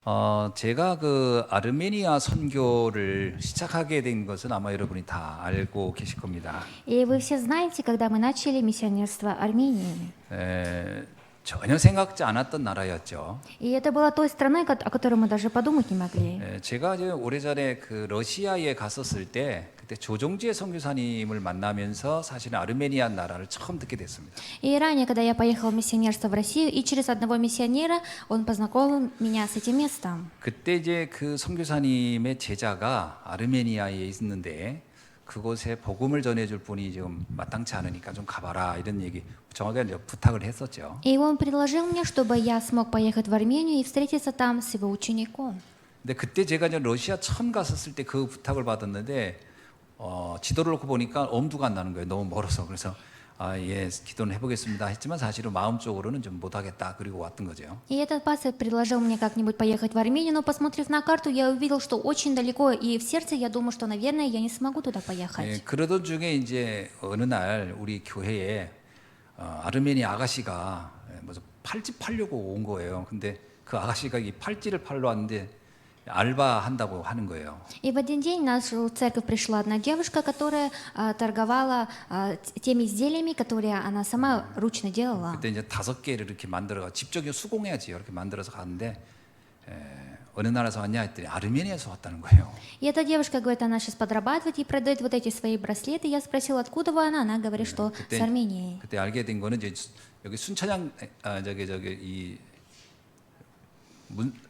제가 그 아르메니아 선교를 시작하게 된 것은 아마 여러분이 다 알고 계실 겁니다. И вы все знаете, когда мы начали миссионерство Армении. 전혀 생각지 않았던 나라였죠. И это была той страной, о которой мы даже подумать не могли. 제가 이제 오래전에 그 러시아에 갔었을 때 그때 조종지의 선교사님을 만나면서 사실은 아르메니아 나라를 처음 듣게 됐습니다. И ранее, когда я поехала в миссионерство в Россию, и через одного миссионера он познакомил меня с этим местом. 그때 이제 그 선교사님의 제자가 아르메니아에 있는데 그곳에 복음을 전해줄 분이 지금 마땅치 않으니까 좀 가봐라 이런 얘기 정확하게 부탁을 했었죠. И он предложил мне, чтобы я смог поехать в Армению и встретиться там с его учеником. 근데 그때 제가 이제 러시아 처음 갔었을 때 그 부탁을 받았는데 지도를 놓고 보니까 엄두가 안 나는 거예요. 너무 멀어서. 그래서 예, 기도는 해보겠습니다 했지만 사실은 마음적으로는 좀 못하겠다. 그리고 왔던 거죠. И этот пастор предложил мне как-нибудь поехать в Армению, но посмотрев на карту, я увидел, что очень далеко, и в сердце я думаю, что, наверное, я не смогу туда 예, поехать. 그러던 중에 이제 어느 날 우리 교회에 아르메니아 아가씨가 뭐죠 팔찌 팔려고 온 거예요. 근데 그 아가씨가 이 팔찌를 팔러 왔는데 알바한다고 하는 거예요. И в один день в нашу церковь пришла одна девушка, которая торговала теми изделиями, которые она сама ручно делала. 그때 이제 5개를 이렇게 만들어가 직접 수공해야지 이렇게 만들어서 갔는데 어느 나라에서 왔냐 했더니 아르메니아에서 왔다는 거예요. И эта девушка говорит, она сейчас подрабатывает и продает вот эти свои браслеты. Я спросила, откуда вы она говорит, что с Армении. 그때 알게 된 거는 이제 여기 순천향 저기 이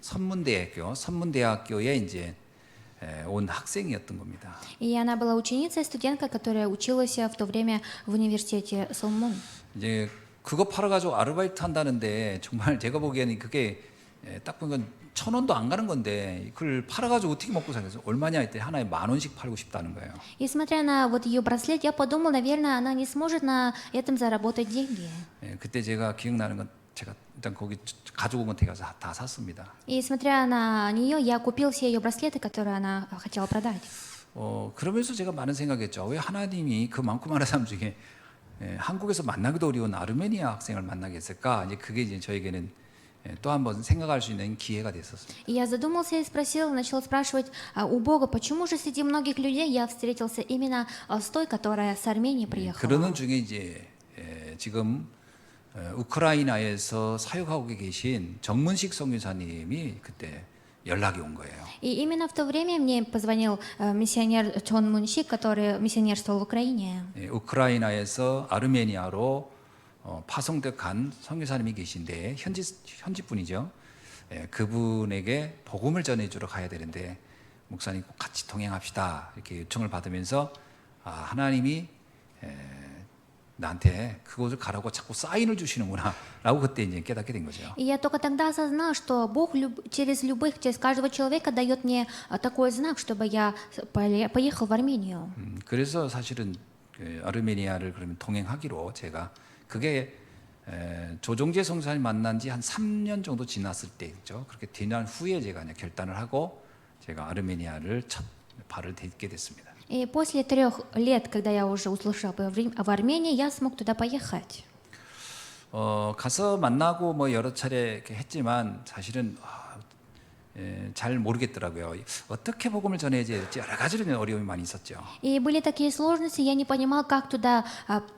선문대학교에 이제 온 학생이었던 겁니다. И она была ученицей, студентка, которая училась в то время в университете Солмон. 이제 그거 팔아가지고 아르바이트 한다는데 정말 제가 보기에는 그게 딱 보니까 1,000원도 안 가는 건데 그걸 팔아가지고 어떻게 먹고 살겠어? 얼마냐 했더니 하나에 10,000원씩 팔고 싶다는 거예요. И смотря на вот ее браслет, я подумала, наверное, она не сможет на этом заработать деньги. 그때 제가 기억나는 건 제가 일단 거기 가지고 온 거 되게 다 샀습니다. И смотря на нее, я купил все ее браслеты, которые она хотела продать. 그러면서 제가 많은 생각했죠. 왜 하나님이 그 많고 많은 사람 중에 한국에서 만나기도 어려운 아르메니아 학생을 만나게 했을까? 이제 그게 이제 저에게는 또 한 번 생각할 수 있는 기회가 됐었습니다. И я задумался и спросил, начал спрашивать у Бога, почему же среди многих людей я встретился именно с той, которая с Армении приехала. 그러는 중에 이제 지금 우크라이나에서 사역하고 계신 정문식 선교사님이 그때 연락이 온 거예요. И именно в то время мне позвонил миссионер Чон Мунщик, который миссионерствовал в Украине. 우크라이나에서 아르메니아로 파송된 선교사님이 계신데 현지 분이죠. 그분에게 복음을 전해주러 가야 되는데 목사님 꼭 같이 동행합시다 이렇게 요청을 받으면서 하나님이 나한테 그곳을 가라고 자꾸 사인을 주시는구나라고 그때 이제 깨닫게 된 거죠. И я только тогда осознал, что Бог через каждого человека дает мне такой знак, чтобы я поехал в Армению. 그래서 사실은 아르메니아를 그러면 동행하기로 제가 그게 조종재 성사님 만난 지 한 3년 정도 지났을 때죠. 그렇게 지난 후에 제가 결단을 하고 제가 아르메니아를 첫 발을 딛게 됐습니다. И после 3 лет, когда я уже услышал в Армении, я смог туда поехать. 가서 만나고 뭐 여러 차례 이렇게 했지만 사실은 잘 모르겠더라고요. 어떻게 복음을 전해야 될지 여러 가지로 어려움이 많이 있었죠. И были такие сложности, я не понимал, как туда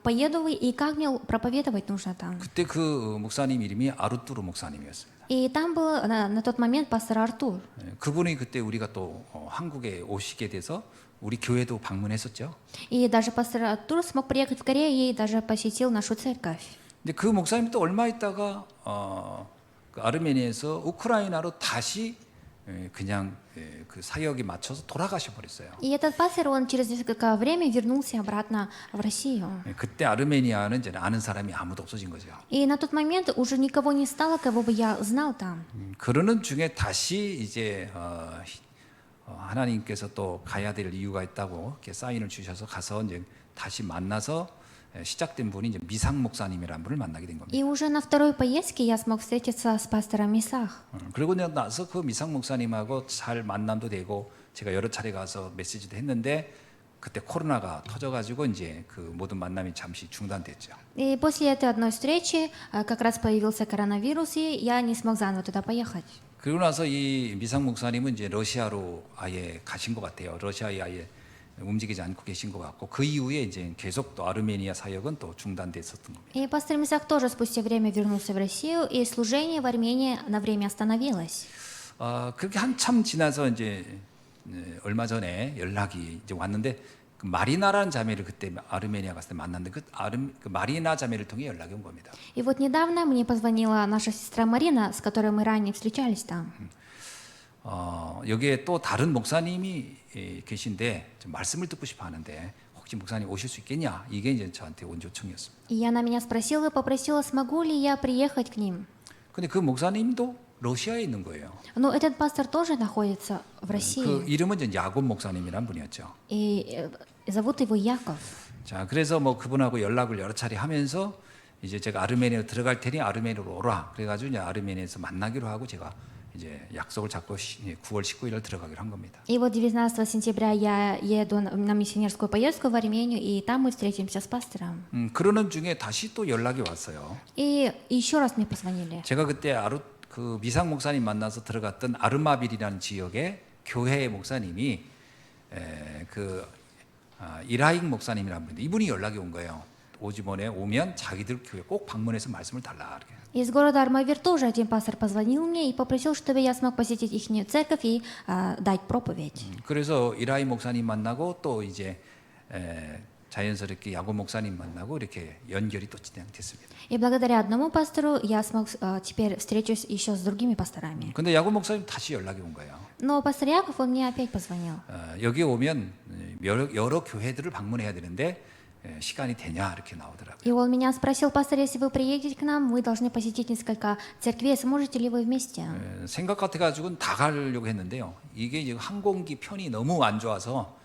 поеду и как мне проповедовать нужно там. 그때 그 목사님 이름이 아루뚜르 목사님이었습니다. И там был на тот момент пастор Артур. 그분이 그때 우리가 또 한국에 오시게 돼서 우리 교회도 방문했었죠. И даже пастор Артур смог приехать в Корею и даже посетил нашу церковь. 근데 그 목사님 또 얼마 있다가 그 아르메니아에서 우크라이나로 다시 그냥 그 사역에 맞춰서 돌아가셔 버렸어요. И этот пастор, он через несколько времени вернулся обратно в Россию. 그때 아르메니아는 이제 아는 사람이 아무도 없어진 거죠. И на тот момент уже никого не стало, кого бы я знал там. 그러는 중에 다시 이제 하나님께서 또 가야 될 이유가 있다고 이렇게 사인을 주셔서 가서 이제 다시 만나서 시작된 분이 이제 미상 목사님이라는 분을 만나게 된 겁니다. И уже на второй поездке я смог встретиться с пастором Мисах. 그리고 나서 그 미상 목사님하고 잘 만남도 되고 제가 여러 차례 가서 메시지도 했는데 그때 코로나가 터져가지고 이제 그 모든 만남이 잠시 중단됐죠. И после этой одной встречи как раз появился коронавирус, и я не смог заново туда поехать. 그리고 나서 이 미상 목사님은 이제 러시아로 아예 가신 것 같아요. 러시아에 아예 움직이지 않고 계신 것 같고 그 이후에 이제 계속 또 아르메니아 사역은 또 중단됐었던 겁니다. И пастор Мисак тоже спустя время вернулся в Россию, и служение в Армении на время остановилось. 그렇게 한참 지나서 이제 얼마 전에 연락이 이제 왔는데 그 마리나라는 자매를 그때 아르메니아 갔을 때 만났는데 그 마리나 자매를 통해 연락이 온 겁니다. И вот недавно мне позвонила наша сестра Марина, с которой мы ранее встречались там. 여기에 또 다른 목사님이 계신데 좀 말씀을 듣고 싶어 하는데 혹시 목사님 오실 수 있겠냐? 이게 이제 저한테 온 요청이었습니다. И она меня спросила и попросила, смогу ли я приехать к ним. 근데 그 목사님도 러시아에 있는 거예요. Но этот пастор тоже находится в 그 России, 이름은 이제 야곱 목사님이란 분이었죠. и зовут его Яков. 자, 그래서 뭐 그분하고 연락을 여러 차례 하면서 이제 제가 아르메니아로 들어갈 테니 아르메니아로 오라. 그래가지고 이제 아르메니아에서 만나기로 하고 제가 이제 약속을 잡고 9월 19일 날 들어가기로 한 겁니다. И вот 19 сентября я еду на миссионерскую поездку в Армению, и там мы встретимся с пастором. 그러는 중에 다시 또 연락이 왔어요. И еще раз мне позвонили. 제가 그때 그 미상 목사님 만나서 들어갔던 아르마빌이라는 지역의 교회 목사님이 이라익 목사님이라는 분인데 이분이 연락이 온 거예요. 오지번에 오면 자기들 교회 꼭 방문해서 말씀을 달라. 이렇게. Из города Армавир тоже один пастор позвонил мне и попросил, чтобы я смог посетить их церковь и дать проповедь. 그래서 이라익 목사님 만나고 또 이제 자연스럽게 야곱 목사님 만나고 이렇게 연결이 또 진행됐습니다. И благодаря одному пастору я смог теперь встречусь еще с другими пасторами. 근데 야곱 목사님 다시 연락이 온 거예요. Но пастор Яков, он мне опять позвонил. 여기 오면 여러 교회들을 방문해야 되는데 시간이 되냐 이렇게 나오더라고요. И он меня спросил, пастор, если вы приедете к нам, вы должны посетить несколько церквей, сможете ли вы вместе? 생각 같아가지고는 다 가려고 했는데요. 이게 이제 항공기 편이 너무 안 좋아서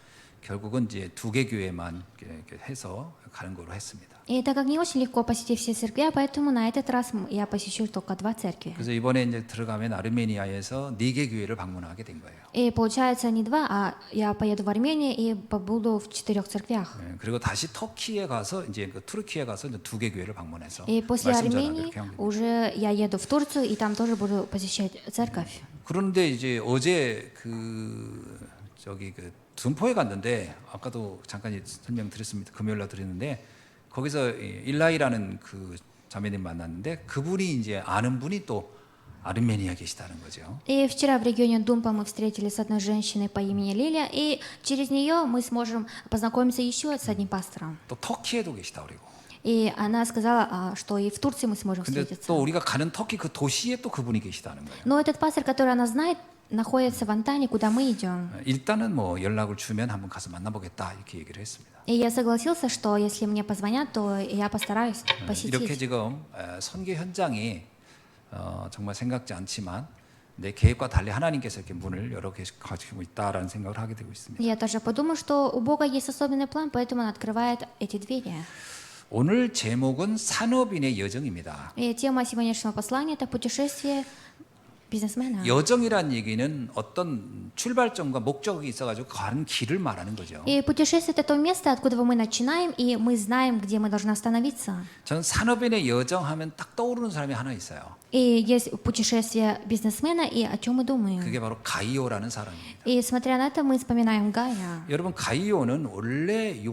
결국은 이제 2개 교회만 이렇게 해서 가는 걸로 했습니다. И так как не очень легко посетить все церкви, поэтому на этот раз я посещу только 2 церкви. 그래서 이번에 이제 들어가면 아르메니아에서 4개 교회를 방문하게 된 거예요. И получается не 2, а я поеду в Армению и побуду в 4 церквях. 그리고 다시 터키에 가서 이제 그 투르키에 가서 이제 2개 교회를 방문해서 И после 말씀 전하고 Армении 이렇게 한 겁니다. уже я еду в Турцию, и там тоже буду посещать церковь. 그런데 이제 어제 저기 둔포에 갔는데 아까도 잠깐 설명드렸습니다. 금요일 날 드렸는데 거기서 일라이라는 그 자매님 만났는데 그분이 이제 아는 분이 또 아르메니아 계시다는 거죠. И вчера в регионе Думпа мы встретились с одной женщиной по имени Лилия, и через нее мы сможем познакомиться еще с одним пастором. 또 터키에도 계시다 그리고. И она сказала, что и в Турции мы сможем 근데 встретиться. 또 우리가 가는 터키 그 도시에 또 그분이 계시다는 거예요. Но этот пастор, который она знает, находится в Анталии, куда мы идем. 일단은 뭐 연락을 주면 한번 가서 만나보겠다 이렇게 얘기를 했습니다. И я согласился, что если мне позвонят, то я постараюсь 이렇게 посетить. 지금 선교 현장이 정말 생각지 않지만 내 계획과 달리 하나님께서 이렇게 문을 열어 가지고 있다라는 생각을 하게 되고 있습니다. Я тоже подумал, что у Бога есть особенный план, поэтому Он открывает эти двери. 오늘 제목은 산업인의 여정입니다. И тема сегодняшнего послания – это путешествие бизнесмена. 여정이란 얘기는 어떤 출발점과 목적이 있어가지고 가는 길을 말하는 거죠. И путешествие – это то место, откуда мы начинаем, и мы знаем, где мы должны остановиться. 저는 산업인의 여정하면 딱 떠오르는 사람이 하나 있어요. И есть путешествие бизнесмена, и о чем мы думаем. 그게 바로 가이오라는 사람입니다. И смотря на это, мы вспоминаем Гая. 여러분 가이오는 원래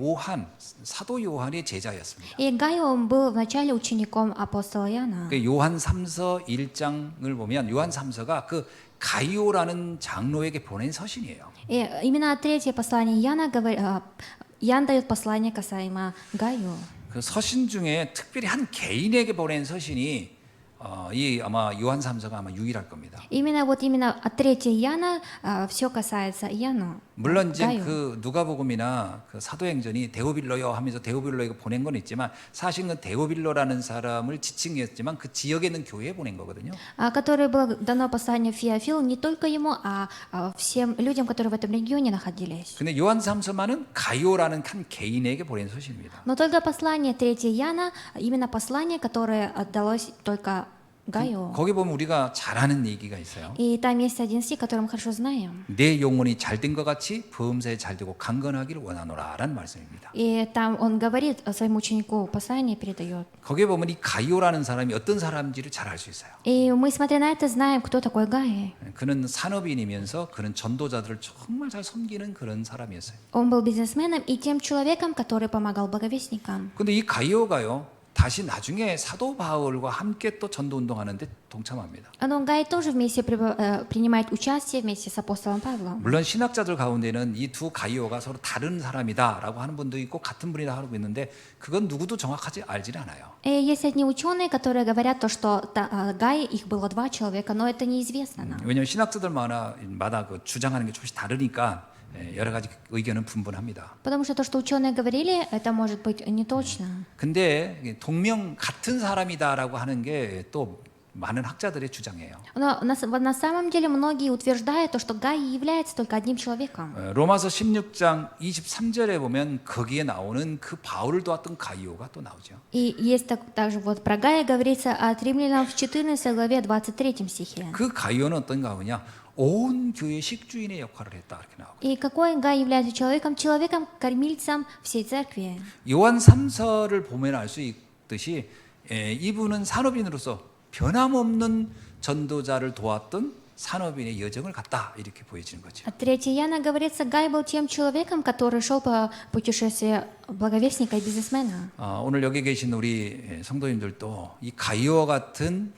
사도 요한의 제자였습니다. И Гай, он был вначале учеником апостола Иоанна. 그 요한 3서 1장을 보면 요한 3서가 그 가이오라는 장로에게 보낸 서신이에요. И именно третье послание Иоанна, Иоанн дает послание касаемо Гаю. 그 서신 중에 특별히 한 개인에게 보낸 서신이 이 아마 요한 3서가 아마 유일할 겁니다. Именно от третьего Иоанна все касается Иоанну. 물론 이제 Гаю. 그 누가복음이나 그 사도행전이 데오빌로요 하면서 데오빌로에게 보낸 건 있지만 사실은 그 데오빌로라는 사람을 지칭했지만 그 지역에 있는 교회에 보낸 거거든요. Которое было дано послание Феофилу не только ему, а всем людям, которые в этом регионе находились. 근데 요한 3서만은 가이오라는 한 개인에게 보낸 서신입니다. Но только послание 3 Иоанна, именно послание, которое отдалось только Гаю. 거기 보면 우리가 잘 아는 얘기가 있어요. И там есть один стих, который мы хорошо знаем. 내 영혼이 잘된 것 같이 범사에 잘되고 강건하기를 원하노라라는 말씀입니다. И там он говорит своему ученику, послание передает. 거기에 보면 이 가이오라는 사람이 어떤 사람인지를 잘 알 수 있어요. И мы, смотря на это, знаем, кто такой Гай. 그는 산업인이면서 그는 전도자들을 정말 잘 섬기는 그런 사람이었어요. Он был бизнесменом и тем человеком, который помогал благовестникам. 근데 이 가이오가요, 다시 나중에 사도 바울과 함께 또 전도 운동하는데 동참합니다. Но Гай тоже вместе принимает участие вместе с апостолом Павлом. 물론 신학자들 가운데는 이 두 가이오가 서로 다른 사람이다라고 하는 분도 있고 같은 분이다 하고 있는데 그건 누구도 정확하지 알지는 않아요. И есть одни ученые, которые говорят то, что Гай, их было два человека, но это неизвестно нам. 왜냐하면 신학자들마다 그 주장하는 게 조금씩 다르니까 여러 가지 의견은 분분합니다. Потому что то, что ученые говорили, это может быть не точно. 근데 동명 같은 사람이다라고 하는 게 또 많은 학자들의 주장이에요. Но на самом деле многие утверждают то, что Гай является только одним человеком. 로마서 16장 23절에 보면 거기에 나오는 그 바울을 도왔던 가이오가 또 나오죠. И есть также вот про Гая говорится от Римлянам в 14 главе 23 стихе. 그 가이오는 어떤 가이오냐? 온 교회 식주인의 역할을 했다 이렇게 나오고. И какой Гай является человеком, кормильцем всей церкви. 요한 3서를 보면 알 수 있듯이 이분은 산업인으로서 변함없는 전도자를 도왔던 산업인의 여정을 갔다 이렇게 보여지는 거죠. От 3 Иоанна говорится, Гай был тем человеком, который шел по путешествию благовестника и бизнесмена. 오늘 여기 계신 우리 성도님들도 이 가이오와 같은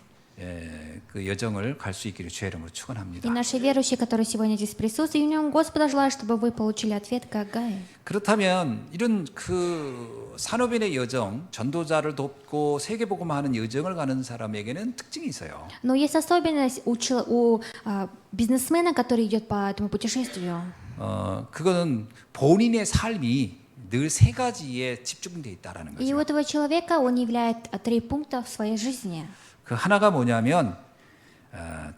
그 여정을 갈 수 있기를 주의 이름으로 И 축원합니다. наши верующие, которые сегодня здесь присутствуют, в нем Господа желаю, чтобы вы получили ответ, как Гай. 그렇다면 이런 그 산업인의 여정, 전도자를 돕고 세계복음화하는 여정을 가는 사람에게는 특징이 있어요. Но есть особенность у бизнесмена, который идет по этому путешествию. 그거는 본인의 삶이 늘 세 가지에 집중되어 있다라는 И у 거죠. этого человека он являет 3 пункта в своей жизни. 그 하나가 뭐냐면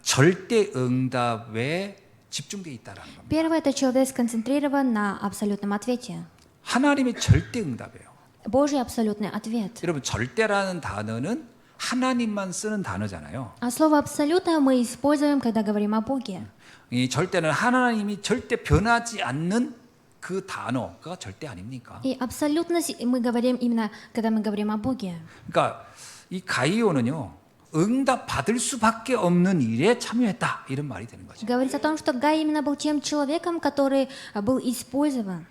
절대 응답에 집중되어 있다라는 겁니다. Первое, это человек сконцентрирован на абсолютном ответе. 하나님의 절대 응답이에요. Божий абсолютный ответ. 여러분 절대라는 단어는 하나님만 쓰는 단어잖아요. А слово «абсолютное» мы используем, когда говорим о Боге. 이 절대는 하나님이 절대 변하지 않는 그 단어가 절대 아닙니까? И абсолютность мы говорим именно, когда мы говорим о Боге. 그러니까 이 가이오는요. 응답 받을 수밖에 없는 일에 참여했다 이런 말이 되는 거죠. Говорится о том, что Гай именно был тем человеком, который был использован.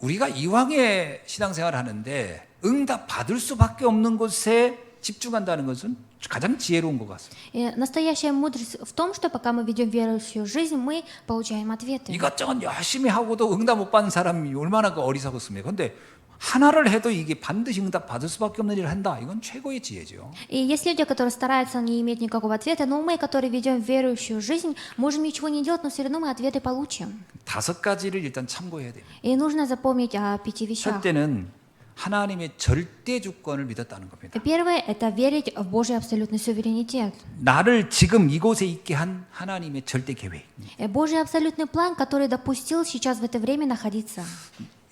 우리가 이왕에 신앙생활을 하는데 응답 받을 수밖에 없는 곳에 집중한다는 것은 가장 지혜로운 것 같습니다. И настоящая мудрость в том, что пока мы ведем верующую жизнь, мы получаем ответы. 이것저것 열심히 하고도 응답 못 받는 사람이 얼마나 어리석었습니까? 근데 하나를 해도 이게 반드시 응답 받을 수밖에 없는 일을 한다. 이건 최고의 지혜죠. И есть люди, которые стараются не иметь никакого ответа, но мы, которые ведем верующую жизнь, можем ничего не делать, но все равно мы ответы получим. 5가지를 일단 참고해야 돼요. И нужно запомнить о 5 вещах. 첫째는 하나님의 절대 주권을 믿었다는 겁니다. Первое – это верить в Божий абсолютный суверенитет. 나를 지금 이곳에 있게 한 하나님의 절대 계획. Божий абсолютный план, который допустил сейчас в это время находиться.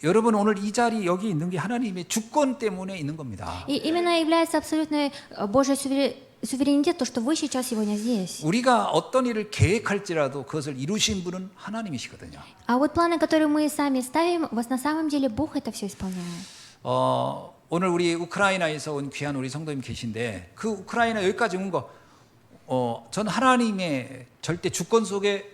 여러분 오늘 이 자리 여기 있는 게 하나님의 주권 때문에 있는 겁니다. И именно является абсолютный Божий суверенитет, то, что вы сейчас сегодня здесь. 우리가 어떤 일을 계획할지라도 그것을 이루신 분은 하나님이시거든요. А вот планы, которые мы сами ставим, на самом деле Бог это все исполняет. 오늘 우리 우크라이나에서 온 귀한 우리 성도님 계신데 그 우크라이나 여기까지 온 거, 전 하나님의 절대 주권 속에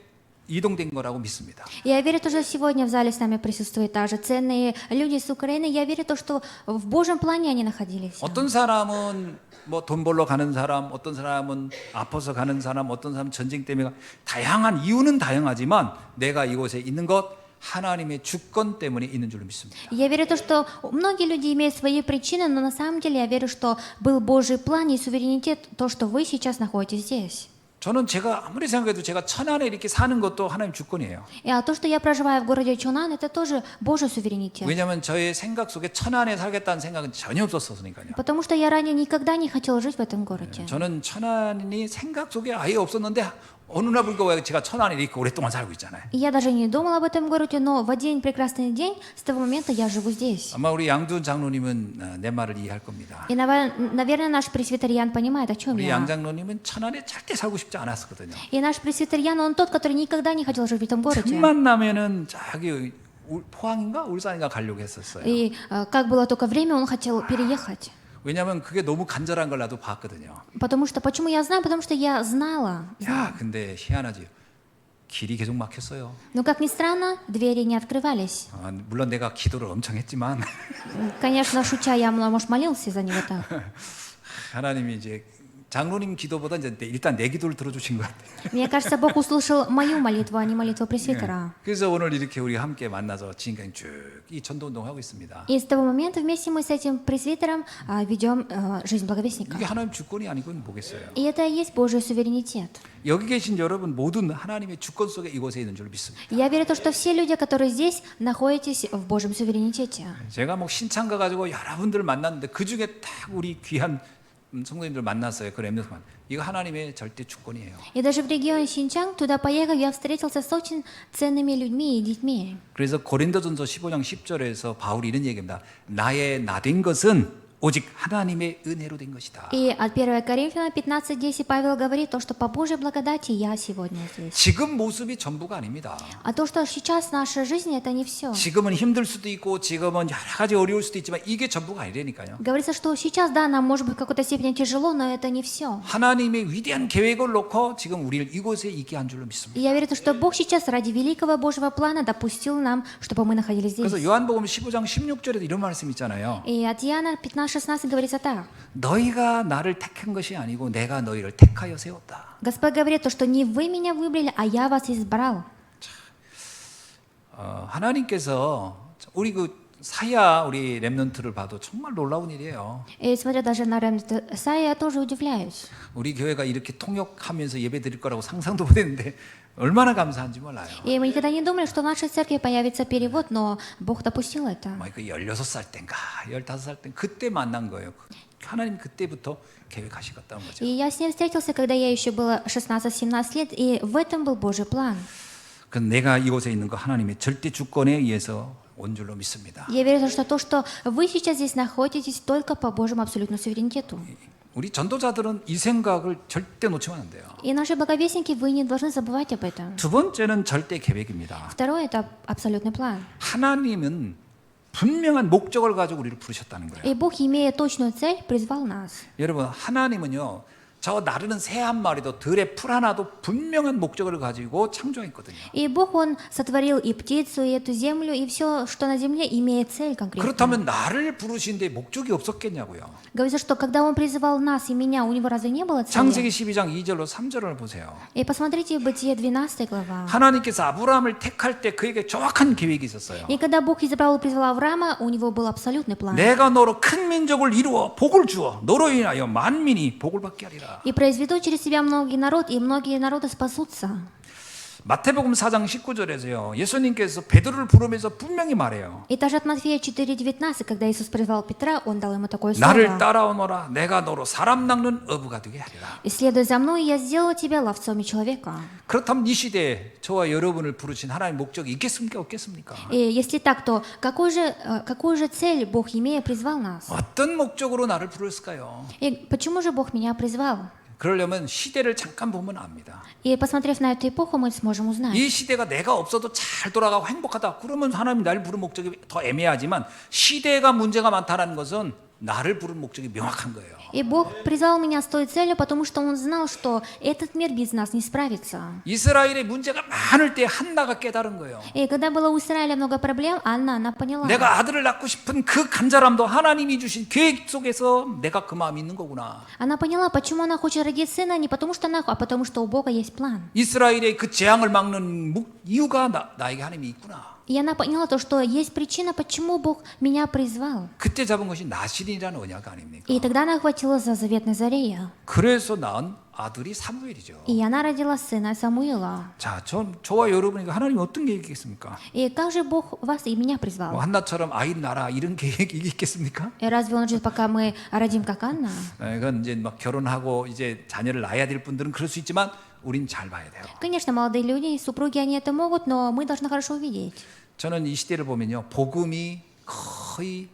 이동된 거라고 믿습니다. Я верю, что сегодня в зале с нами присутствуют также ценные люди с Украины. Я верю, что в Божьем плане они находились. 어떤 사람은 뭐 돈 벌러 가는 사람, 어떤 사람은 아파서 가는 사람, 어떤 사람은 전쟁 때문에 다양한 이유는 다양하지만 내가 이곳에 있는 것 하나님의 주권 때문에 있는 줄로 믿습니다. Я верю, что многие люди имеют свои причины, но на самом деле я верю, что был Божий план и суверенитет, то, что вы сейчас находитесь здесь. 저는 제가 아무리 생각해도 제가 천안에 이렇게 사는 것도 하나님 주권이에요. И то, что я проживаю в городе Чунан, это тоже Божий суверенитет. 왜냐하면 저의 생각 속에 천안에 살겠다는 생각은 전혀 없었으니까요. Потому что я ранее никогда не хотел жить в этом городе. 저는 천안이 생각 속에 아예 없었는데 어느 날 불구하고 제가 천안에 이렇게 오랫동안 살고 있잖아요. И я даже не думала об этом городе, но в один прекрасный день, с того момента я живу здесь. 아마 우리 양두훈 장로님은 내 말을 이해할 겁니다. И, наверное, наш пресвитериан понимает, о чем 우리 я. 양 장로님은 천안에 절대 살고 싶지 않았었거든요. И наш пресвитериан, он тот, который никогда не хотел жить в этом городе. 틈만 나면은 저기 포항인가 울산인가 가려고 했었어요. И как было только время, он хотел переехать. 왜냐하면 그게 너무 간절한 걸 나도 봤거든요. Потому что, почему я знаю? Потому что я знала. 야, 근데 희한하지. 길이 계속 막혔어요. Но, как ни странно, двери не открывались. 물론 내가 기도를 엄청 했지만 Конечно, шутя, я, может, молился за него так. 하나님이 이제 장로님 기도보다 이제 일단 내 기도를 들어주신 것 같아요. Мне кажется, Бог услышал мою молитву, а не молитву пресвитера. 그래서 오늘 이렇게 우리 함께 만나서 지금까지 쭉 이 전도 운동 하고 있습니다. И с того момента вместе мы с этим пресвитером ведем жизнь благовестника. 이게 하나님 주권이 아니고 뭐겠어요? И это и есть Божий суверенитет. 여기 계신 여러분 모든 하나님의 주권 속에 이곳에 있는 줄 믿습니다. Я верю в то, что все люди, которые здесь, находитесь в Божьем суверенитете. 제가 뭐 신창가 가지고 여러분들 만났는데 그 중에 딱 우리 귀한 성도님들 만났어요. 그 렘넌트만. 이거 하나님의 절대 주권이에요. И даже в регионе Синьчжан, туда поехав, я встретился с очень ценными людьми и детьми. 그래서 고린도전서 15장 10절에서 바울이 이런 얘기합니다. 나의 나된 것은 오직 하나님의 은혜로 된 것이다. И от 1 Коринфянам 15:10 Павел говорит то, что по Божьей благодати я сегодня здесь. 지금 모습이 전부가 아닙니다. А то, что сейчас наша жизнь, это не все. 지금은 힘들 수도 있고 지금은 여러 가지 어려울 수도 있지만 이게 전부가 아니라니까요. Говорится, что сейчас, да, нам может быть в какой-то степени тяжело, но это не все. 하나님의 위대한 계획을 놓고 지금 우리를 이곳에 있게 한 줄로 믿습니다. И я верю, что Бог сейчас ради великого Божьего плана допустил нам, чтобы мы находились здесь. 그래서 요한복음 15장 16절에도 이런 말씀 있잖아요. И от Иоанна 15:16 говорится так. 너희가 나를 택한 것이 아니고 내가 너희를 택하여 세웠다. Господь говорит то, что не вы меня выбрали, а я вас избрал. 하나님께서 우리 사야 우리 렘넌트를 봐도 정말 놀라운 일이에요. И смотря даже на ремнант Исаия, я тоже удивляюсь. 우리 교회가 이렇게 통역하면서 예배 드릴 거라고 상상도 못했는데 얼마나 감사한지 몰라요. И мы никогда не думали, что в нашей церкви появится перевод, но Бог допустил это. 그 16살 땐가 15살 땐 그때 만난 거예요. 하나님 그때부터 계획하시겠다는 거죠. И я с ним встретился, когда я еще была 16-17 лет, и в этом был Божий план. 그 내가 이곳에 있는 거 하나님의 절대 주권에 의해서 온 줄로 믿습니다. Я верю, что то, что вы сейчас здесь находитесь, только по Божьему абсолютному суверенитету. 우리 전도자들은 이 생각을 절대 놓치면 안 돼요. И наши благовестники, вы не должны забывать об этом. 두 번째는 절대 계획입니다. Второе – это абсолютный план. 하나님은 분명한 목적을 가지고 우리를 부르셨다는 거예요. И Бог, имея точную цель, призвал нас. 여러분 하나님은요. 저 나르는 새 한 마리도 들의 풀 하나도 분명한 목적을 가지고 창조했거든요. И Бог, Он сотворил и птицу, и эту землю, и все, что на земле, имеет цель конкретную. 그렇다면 나를 부르신데 목적이 없었겠냐고요. Говорится, что когда Он призывал нас и меня, у Него разве не было цели? 창세기 12장 2절로 3절을 보세요. И посмотрите Бытие 12 глава. 하나님께서 아브라함을 택할 때 그에게 정확한 계획이 있었어요. И когда Бог избрал и призвал Авраама, у него был абсолютный план. 내가 너로 큰 민족을 이루어 복을 주어 너로 인하여 만민이 복을 받게 하리라. И произведу через себя многие народ, и многие народы спасутся. 마태복음 4장 19절에서요. 예수님께서 베드로를 부르면서 분명히 말해요. И даже от Матфея 4:19, когда Иисус призвал Петра, Он дал ему такое 나를 слово. 따라오너라 내가 너로 사람 낚는 어부가 되게 하리라. «Исследуй за мной, и я сделаю тебя ловцом человека». 그렇다면 이 시대에 저와 여러분을 부르신 하나님의 목적이 있겠습니까 없겠습니까? И если так, то какую же цель Бог, имея, призвал нас? 어떤 목적으로 나를 부르실까요? И почему же Бог меня призвал? 그러려면 시대를 잠깐 보면 압니다. И посмотрев на эту эпоху, мы сможем узнать. 이 시대가 내가 없어도 잘 돌아가고 행복하다. 그러면 하나님이 나를 부른 목적이 더 애매하지만 시대가 문제가 많다는 것은 나를 부른 목적이 명확한 거예요. И Бог призвал меня с той целью, потому что Он знал, что этот мир без нас не справится. 이스라엘의 문제가 많을 때 한나가 깨달은 거예요. И когда было у Израиля много проблем, она поняла. 내가 아들을 낳고 싶은 그 간절함도 하나님이 주신 계획 속에서 내가 그 마음이 있는 거구나. Она поняла, почему она хочет родить сына, не потому что она, а потому что у Бога есть план. 이스라엘의 그 재앙을 막는 이유가 나에게 하나님이 있구나. И она поняла то, что есть причина, почему Бог меня призвал. 그때 잡은 것이 나실이라는 언약 아닙니까? И тогда она хватила за заветный Зарея. 그래서 낳은 아들이 사무엘이죠. И она родила сына Самуила. 자, 저와 여러분이 하나님 어떤 계획이 있겠습니까? И как же Бог вас и меня призвал? 뭐 한나처럼 아이 낳아라 이런 계획이 있겠습니까? И разве Он ждет, пока мы родим, как Анна? 이건 이제 막 결혼하고 이제 자녀를 낳아야 될 분들은 그럴 수 있지만 우린 잘 봐야 돼요. Конечно, молодые люди и супруги, они это могут, но мы должны хорошо увидеть. 저는 이 시대를 보면요, 복음이 거의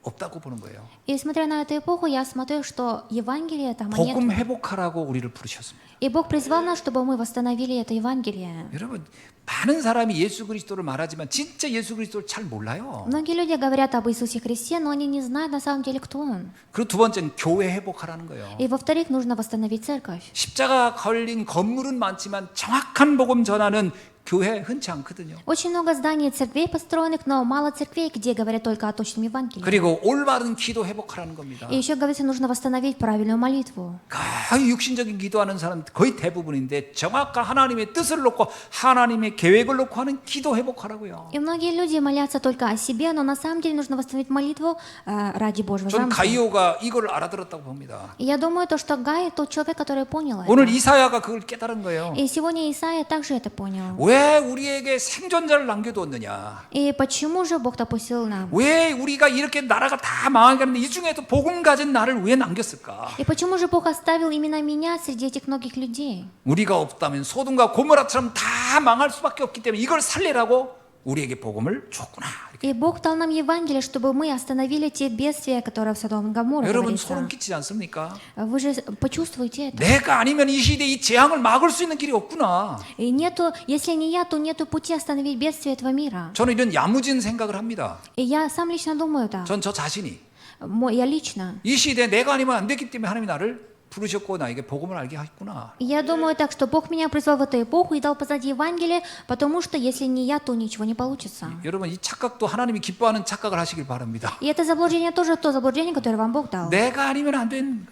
없다고 보는 거예요. И смотря на эту эпоху, я смотрю, что Евангелие там нет. 복음 회복하라고 우리를 부르셨습니다. И Бог призвал нас, чтобы мы восстановили это Евангелие. 여러분, 많은 사람이 예수 그리스도를 말하지만 진짜 예수 그리스도를 잘 몰라요. Многие люди говорят об Иисусе Христе, но они не знают на самом деле, кто Он. 그리고 두 번째는 교회 회복하라는 거예요. И во-вторых, нужно восстановить церковь. 십자가 걸린 건물은 많지만 정확한 복음 전하는 교회 흔치 않거든요. Очень много зданий и церквей построенных, но мало церквей, где говорят только о точном Евангелии. 그리고 올바른 기도 회복하라는 겁니다. И еще говорится, нужно восстановить правильную молитву. 거의 육신적인 기도하는 사람 거의 대부분인데 정확한 하나님의 뜻을 놓고 하나님의 계획을 놓고 하는 기도 회복하라고요. И многие люди молятся только о себе, но на самом деле нужно восстановить молитву ради Божьего 전 замысла. 가이오가 이걸 알아들었다고 봅니다. И я думаю, то, что Гай тот человек, который понял 오늘 это. 이사야가 그걸 깨달은 거예요. И сегодня Исаия также это понял. 왜 우리에게 생존자를 남겨두었느냐? И почему же Бог допустил нам? 왜 우리가 이렇게 나라가 다 망하게 하는데 이 중에도 복음 가진 나를 왜 남겼을까? И почему же Бог оставил именно меня среди этих многих людей? 우리가 없다면 소돔과 고모라처럼 다 망할 수밖에 없기 때문에 이걸 살리라고 우리에게 복음을 줬구나. 이렇게. И Бог дал нам Евангелие, чтобы мы остановили те бедствия, которые в Содом и Гоморре 여러분 говорится. 소름 끼치지 않습니까? Вы же почувствуете это. 내가 아니면 이 시대 이 재앙을 막을 수 있는 길이 없구나. И нету, если не я, то нету пути остановить бедствие этого мира. 저는 이런 야무진 생각을 합니다. И я сам лично думаю так. 전 저 자신이 Я лично. 이 시대에 내가 아니면 안 되기 때문에 하나님이 나를 부르셨고 나에게 복음을 알게 하셨구나. И я думаю так, что Бог меня призвал в эту эпоху и дал познать Евангелие, потому что если не я, то ничего не получится. 여러분 이 착각도 하나님이 기뻐하는 착각을 하시길 바랍니다. И это заблуждение тоже то заблуждение, которое вам Бог дал. 내가 아니면 안 된.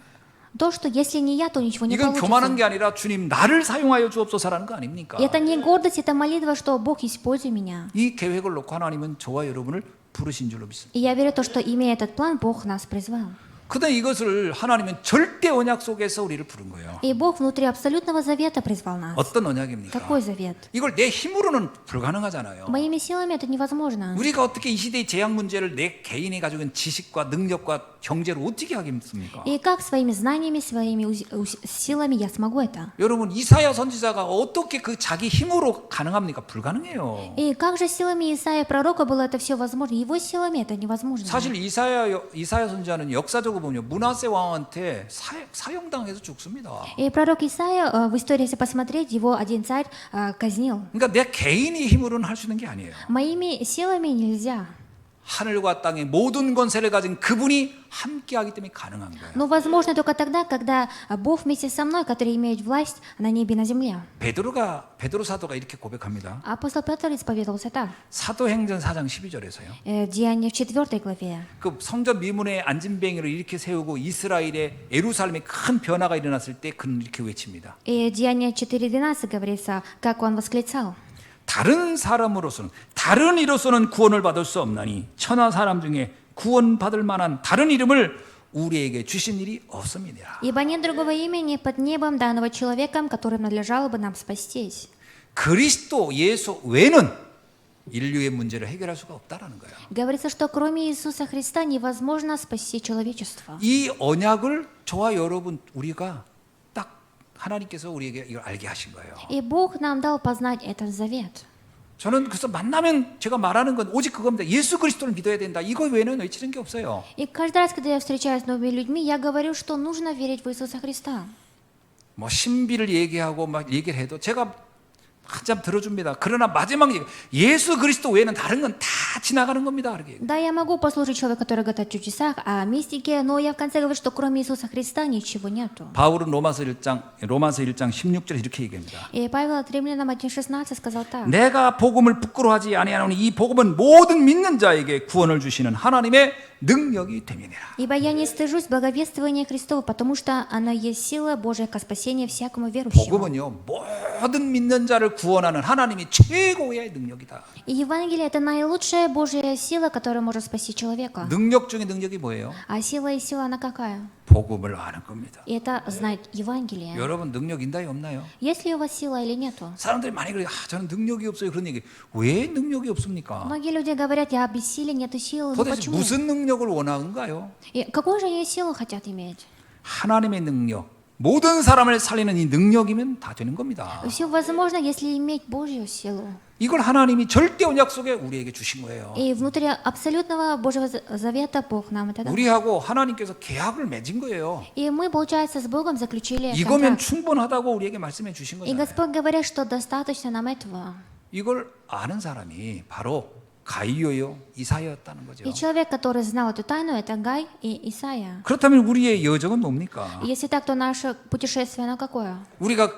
То, что если не я, то ничего не 이건 교만한 получится. 게 아니라 주님 나를 사용하여 주옵소서라는 거 아닙니까? И это не гордость, это молитва, что Бог используй меня. 이 계획을 놓고 하나님은 저와 여러분을 부르신 줄로 믿습니다. И я верю в то, что имея этот план, Бог нас призвал. 그런데 이것을 하나님은 절대 언약 속에서 우리를 부른 거예요. И Бог внутри абсолютного завета призвал нас. 어떤 언약입니까? Какой завет? 이걸 내 힘으로는 불가능하잖아요. Моими силами это невозможно. 우리가 어떻게 이 시대의 재앙 문제를 내 개인이 가지고 있는 지식과 능력과 경제로 어떻게 하겠습니까? И как своими знаниями, своими силами я смогу это? 여러분 이사야 선지자가 어떻게 그 자기 힘으로 가능합니까? 불가능해요. И как же силами Исаия пророка было это все возможно? Его силами это невозможно. 사실 이사야 선지자는 역사적으로 보면 문하세 왕한테 사형당해서 죽습니다. И пророк Исаия, в истории, если посмотреть, его один царь казнил. 그러니까 내 개인의 힘으로는 할 수 있는 게 아니에요. Моими силами нельзя. 하늘과 땅의 모든 권세를 가진 그분이 함께하기 때문에 가능한 거예요. Но возможно только тогда, когда Бог вместе со мной, который имеет власть на небе и на земле. 베드로 사도가 이렇게 고백합니다. Апостол Петр исповедовался так. 사도행전 4장 12절에서요. Деяния в 4 главе. 그 성전 미문에 안진뱅이를 이렇게 세우고 이스라엘의 예루살렘에 큰 변화가 일어났을 때 그는 이렇게 외칩니다. И Деяния 4:12 говорится, как он восклицал. 다른 사람으로서는 다른 이로서는 구원을 받을 수 없나니 천하 사람 중에 구원받을 만한 다른 이름을 우리에게 주신 일이 없음이니라. Ибо нет другого имени под небом данного человеком, которым надлежало бы нам спастись. 그리스도 예수 외에는 인류의 문제를 해결할 수가 없다라는 거예요. Говорится, что кроме Иисуса Христа невозможно спасти человечество. 이 언약을 저와 여러분 우리가 딱 하나님께서 우리에게 이걸 알게 하신 거예요. И Бог нам дал познать этот завет. 저는 그래서 만나면 제가 말하는 건 오직 그겁니다. 예수 그리스도를 믿어야 된다. 이거 외에는 외치는 게 없어요. И каждый раз, когда я встречаюсь с новыми людьми, я говорю, что нужно верить в Иисуса Христа. 뭐 신비를 얘기하고 막 얘기를 해도 제가 한참 들어줍니다. 그러나 마지막 얘기, 예수 그리스도 외에는 다른 건 다 지나가는 겁니다. 이렇게. Да, я могу послушать человека, который говорит о чудесах, о мистике, но я в конце говорю, что кроме Иисуса Христа ничего нету. 바울은 로마서 1장 16절에 이렇게 얘기합니다. И Павел от Римлянам 1:16 сказал так. 내가 복음을 부끄러워하지 아니하노니 이 복음은 모든 믿는 자에게 구원을 주시는 하나님의 능력이 됨이니라. Ибо я не стыжусь благовествования Христова, потому что оно есть сила Божия ко спасению всякому верующему. 복음은요 모든 믿는 자를 구원하는 하나님이 최고의 능력이다. И Евангелие — это наилучшая Божья сила, которая может спасти человека. 능력 중에 능력이 뭐예요? А сила и сила, она какая? 복음을 아는 겁니다. И это знать Евангелие. 여러분 능력 있나요 없나요? Есть ли у вас сила или нету? 사람들이 많이 그래요. 저는 능력이 없어요. 그런 얘기. 왜 능력이 없습니까? Многие люди говорят, я бессилен, нету силы. Но 도대체 почему? 무슨 능력을 원하는가요? И какую же они силу хотят иметь? 하나님의 능력, 모든 사람을 살리는 이 능력이면 다 되는 겁니다. Все возможно, если иметь Божью силу. 이걸 하나님이 절대 언약 속에 우리에게 주신 거예요. И внутри абсолютного Божьего завета Бог нам это дал. 우리하고 하나님께서 계약을 맺은 거예요. И мы, получается, с Богом заключили 이거면 контракт. 충분하다고 우리에게 말씀해 주신 И 거잖아요. Господь говорит, что достаточно нам этого. 이걸 아는 사람이 바로 가이오요 이사야였다는 거죠. И человек, который знал эту тайну, это Гай и Исаия. 그렇다면 우리의 여정은 뭡니까? И если так, то наше путешествие, оно какое? 우리가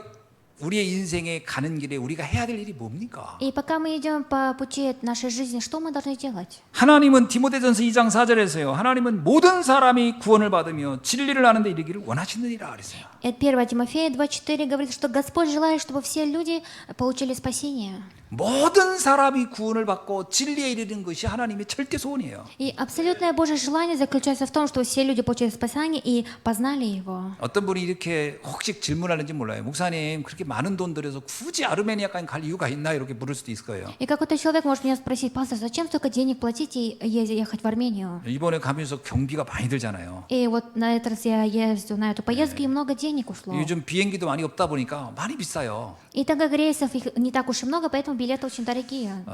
우리의 인생에 가는 길에 우리가 해야 될 일이 뭡니까? И пока мы идем по пути нашей жизни, что мы должны делать? 하나님은 디모데전서 2장 4절에서요. 하나님은 모든 사람이 구원을 받으며 진리를 아는 데 이르기를 원하시느니라 그랬어요. Это 1 Тимофея 2:4 говорит, что Господь желает, чтобы все люди получили спасение. 모든 사람이 구원을 받고 진리에 이르는 것이 하나님의 절대 소원이에요. И абсолютное Божье желание заключается в том, что все люди получили спасение и познали Его. 어떤 분이 이렇게 혹시 질문하는지 몰라요. 목사님 그렇게 많은 돈 들여서 굳이 아르메니아까지 갈 이유가 있나 이렇게 물을 수도 있을 거예요. И какой-то человек может меня спросить: пастор, зачем столько денег платить и ехать в Армению? 이번에 가면서 경비가 많이 들잖아요. И вот на этот раз я ездил на эту поездку, и много денег ушло. 요즘 비행기도 많이 없다 보니까 많이 비싸요. И так как рейсов их не так уж и много, поэтому билеты очень дорогие.